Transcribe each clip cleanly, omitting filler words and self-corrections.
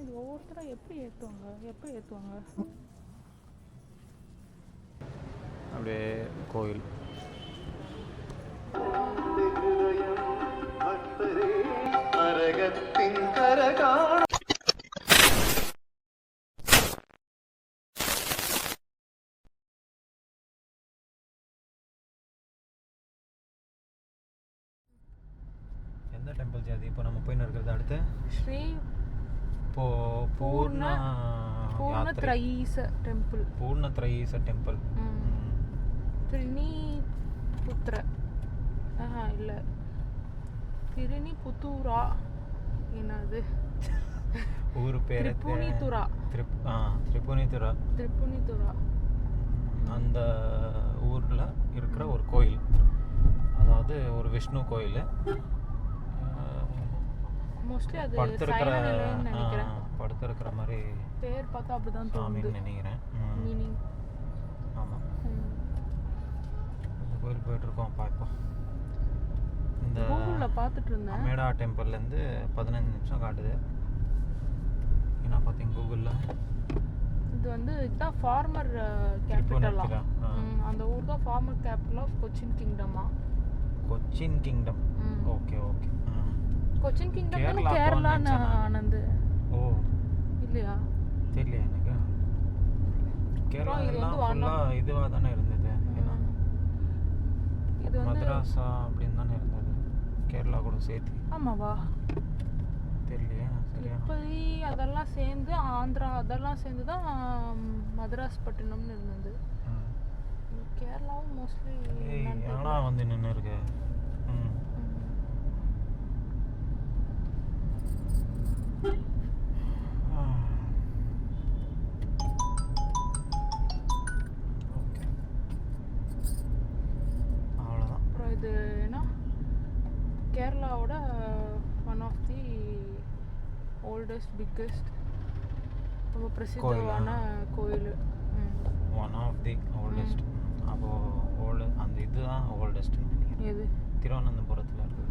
இது ஒவ்வொருத்தரும் எப்படி ஏற்றுவாங்க அப்படியே கோயில். எந்த டெம்பிள் ஜாதி இப்போ நம்ம போயின்னு இருக்கிறது? அடுத்து ஸ்ரீ பூர்ணத்ரயீச டெம்பிள். பூர்ணத்ரயீச டெம்பிள். திரிணிபுத்திர இல்லை திரிணிபுத்தூரா என்னது ஊர் பேர்? திரிபுனிதுரா. திரிபுனிதுரா. அந்த ஊரில் இருக்கிற ஒரு கோயில், அதாவது ஒரு விஷ்ணு கோயில். மோஸ்ட்லி அது படுத்திருக்கிற மாதிரி பேர் பார்த்தா அப்படிதான் சாமின்னு நினைக்கிறேன். மீனிங். ஆமாம், இந்த கோயில் போயிட்டுருக்கோம். இப்போ இந்த கூகுளில் பார்த்துட்டு இருந்தேன். அமேடா டெம்பிள்லேருந்து 15 நிமிஷம் காட்டுது. என்ன பார்த்தீங்க கூகுளில்? இது வந்து இதுதான் ஃபார்மர் கேபிட்டலா. அந்த ஊர் தான் ஃபார்மர் கேபிட்டல் ஆஃப் கொச்சின் கிங்டமா. Cochin kingdom. Okay okay. Cochin kingdom Kerala Anand. ஓ இல்லையா? தெரியல எனக்கு. கேரளா ஃபுல்லாக இதுவாக தானே இருந்தது. இது வந்து மദ്രാஸா அப்படின்னு தானே இருந்தது, கேரளா கூட சேர்த்து. ஆமாவா? தெரியலையா? சரியா? திருப்பதி அதெல்லாம் சேர்ந்து ஆந்திரா அதெல்லாம் சேர்ந்து தான் மദ്രാஸ் பட்டினம்னு இருந்தது. கேரளாவும் மோஸ்ட்லி ஆனால் வந்து நின்று இருக்கு. அவ்வளோதான். அப்புறம் இது என்ன, கேரளாவோட one of the oldest biggest ரொம்ப பிரசித்தமான கோயில். One of the oldest. அப்போது அந்த இதுதான் ஓல்டஸ்ட்னு நினைக்கிறேன். எது? திருவனந்தபுரத்தில் இருக்குது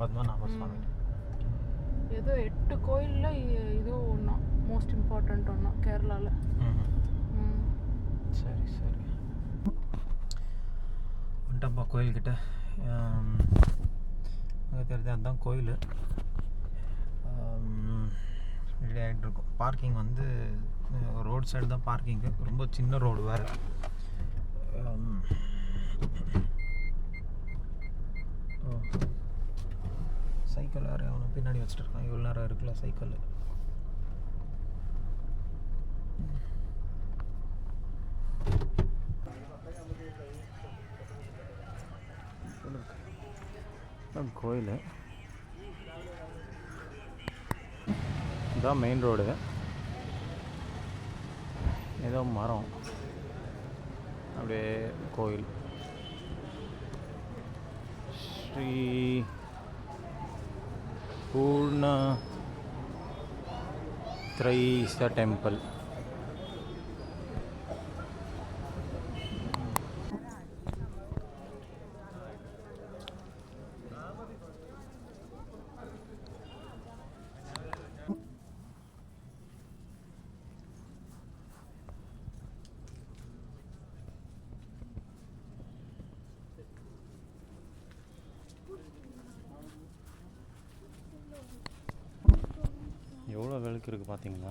பத்மநாப சுவாமி. ஏதோ 8 கோயிலில் இதுவும் ஒன்றா, மோஸ்ட் இம்பார்ட்டண்ட் ஒன்றா கேரளாவில். சரி சரி, வந்துட்டப்பா கோயில்கிட்ட. அங்கே தெரிஞ்சு அதுதான் கோயில். ரெடி ஆகிட்டு இருக்கும். பார்க்கிங் வந்து ரோட் சைடு தான் பார்க்கிங்கு. ரொம்ப சின்ன ரோடு வேறு. சைக்கிள் வேறு அவனை பின்னாடி வச்சுட்டு இருக்கான். இவ்வளோ நேரம் இருக்குல்ல சைக்கிள். கோயில் இதான் மெயின் ரோடு. ஏதோ மரம், அப்படியே கோயில். ஸ்ரீ பூர்ணத்ரயீச டெம்பிள். எவ்வளோ விளக்கு இருக்குது பார்த்தீங்களா?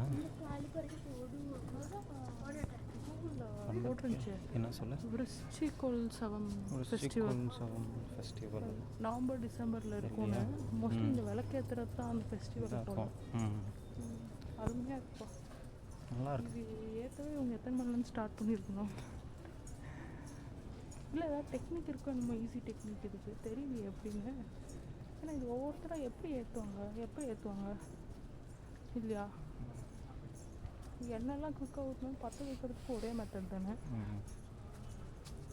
என்ன சொல்ல? விருச்சிகோல்சவம் ஃபெஸ்டிவல் நவம்பர் டிசம்பரில் இருக்கும்னு. மோஸ்ட்லி இந்த விளக்கேற்றுறது தான் அந்த ஃபெஸ்டிவல் இருக்கும். அருமையாக இருக்குப்பா, நல்லா இருக்கு. இது ஏற்றவே இவங்க எத்தனை மணிலேருந்து ஸ்டார்ட் பண்ணியிருக்கணும்? இல்லை ஏதாவது டெக்னிக் இருக்கும், நம்ம ஈஸி டெக்னிக் இருக்குது தெரியலையே எப்படின்னு. ஏன்னா இது ஒவ்வொருத்தரும் எப்படி ஏற்றுவாங்க இல்லையா? எண்ணெய்லாம் குயிக்காக ஊற்றணும், பற்ற வைக்கிறதுக்கு ஒரே மெத்தட் தானே.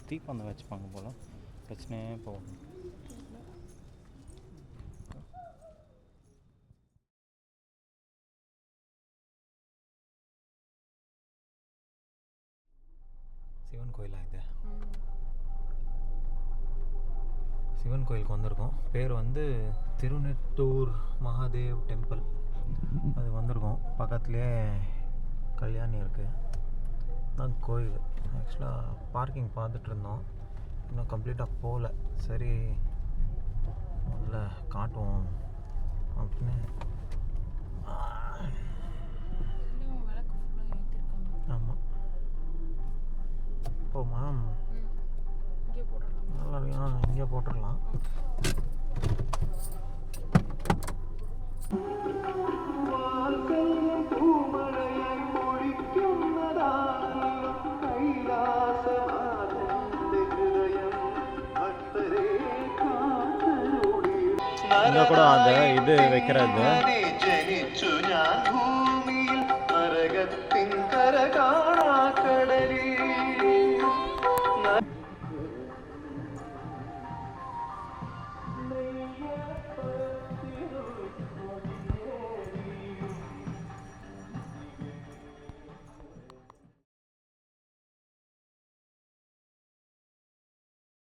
தீப்பந்தம் வச்சுப்பாங்க போல், பிரச்சனையே போகும். சிவன் கோயிலாக இது. சிவன் கோயிலுக்கு வந்திருக்கோம். பேர் வந்து திருநெட்டூர் மகாதேவ் டெம்பிள். அது வந்திருக்கோம். பக்கத்துலேயே கல்யாணி இருக்குது, தான் கோயில். ஆக்சுவலாக பார்க்கிங் பார்த்துட்டு இருந்தோம், இன்னும் கம்ப்ளீட்டாக போகல. சரி முதல்ல காட்டுவோம் அப்படின்னு. ஆமாம் போமா, நல்லா இருக்கா, இங்கே போட்டுடலாம். இங்கே கூட அந்த இது வைக்கிறது